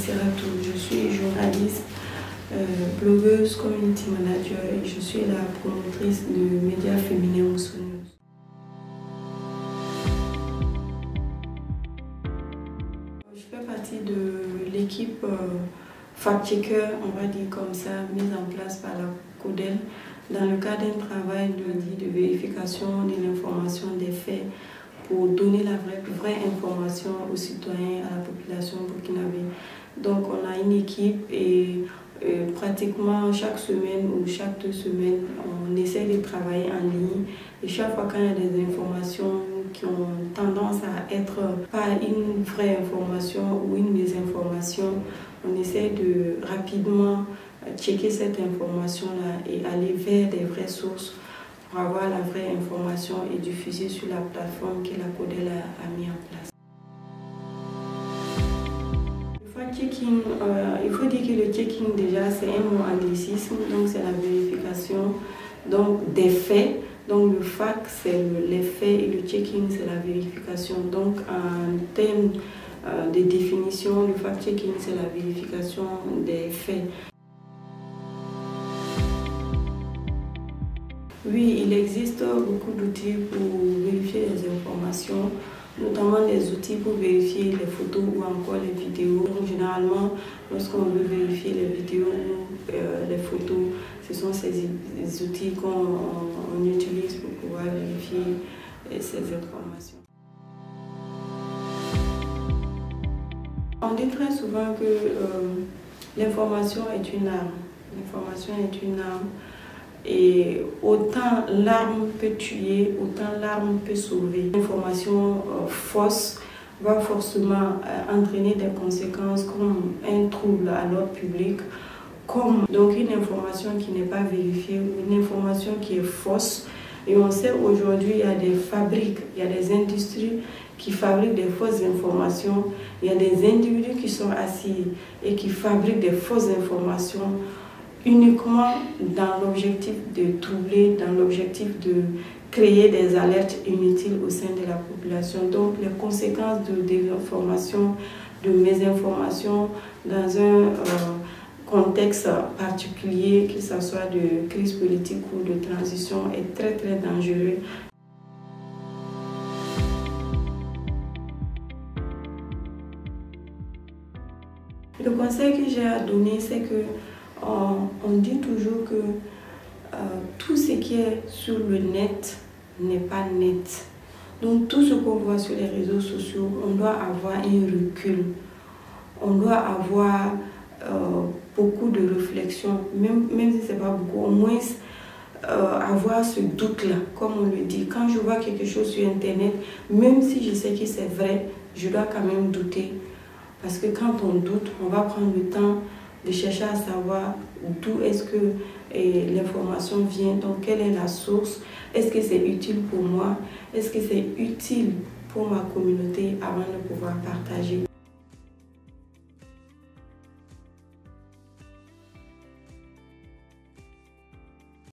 Seratou. Je suis journaliste, blogueuse, community manager et je suis la promotrice de médias féminins Mousson. Je fais partie de l'équipe fact-checker, on va dire comme ça, mise en place par la CODEL dans le cadre d'un travail de vérification de l'information des faits pour donner la vraie information aux citoyens, à la population burkinabé. Donc on a une équipe et pratiquement chaque semaine ou chaque 2 semaines, on essaie de travailler en ligne. Et chaque fois qu'il y a des informations qui ont tendance à être pas une vraie information ou une désinformation, on essaie de rapidement checker cette information-là et aller vers des vraies sources pour avoir la vraie information et diffuser sur la plateforme que la CODEL a mis en place. Le fact-checking, il faut dire que le checking déjà c'est un mot anglicisme, donc c'est la vérification donc, des faits. Donc le fact c'est les faits et le checking c'est la vérification. Donc en termes de définition, le fact-checking c'est la vérification des faits. Oui, il existe beaucoup d'outils pour vérifier les informations, notamment des outils pour vérifier les photos ou encore les vidéos. Donc, généralement, lorsqu'on veut vérifier les vidéos ou les photos, ce sont ces outils qu'on utilise pour pouvoir vérifier ces informations. On dit très souvent que l'information est une arme. L'information est une arme. Et autant l'arme peut tuer, autant l'arme peut sauver. L'information fausse va forcément entraîner des conséquences comme un trouble à l'ordre public, comme donc une information qui n'est pas vérifiée, une information qui est fausse. Et on sait aujourd'hui il y a des fabriques, il y a des industries qui fabriquent des fausses informations. Il y a des individus qui sont assis et qui fabriquent des fausses informations uniquement dans l'objectif de troubler, dans l'objectif de créer des alertes inutiles au sein de la population. Donc les conséquences de désinformation, de mésinformation dans un contexte particulier, que ce soit de crise politique ou de transition, est très dangereux. Le conseil que j'ai à donner, c'est que on dit toujours que tout ce qui est sur le net n'est pas net. Donc tout ce qu'on voit sur les réseaux sociaux, on doit avoir un recul. On doit avoir beaucoup de réflexion, même si ce n'est pas beaucoup, au moins avoir ce doute-là, comme on le dit. Quand je vois quelque chose sur Internet, même si je sais que c'est vrai, je dois quand même douter. Parce que quand on doute, on va prendre le temps de chercher à savoir d'où est-ce que l'information vient, donc quelle est la source, est-ce que c'est utile pour moi, est-ce que c'est utile pour ma communauté avant de pouvoir partager.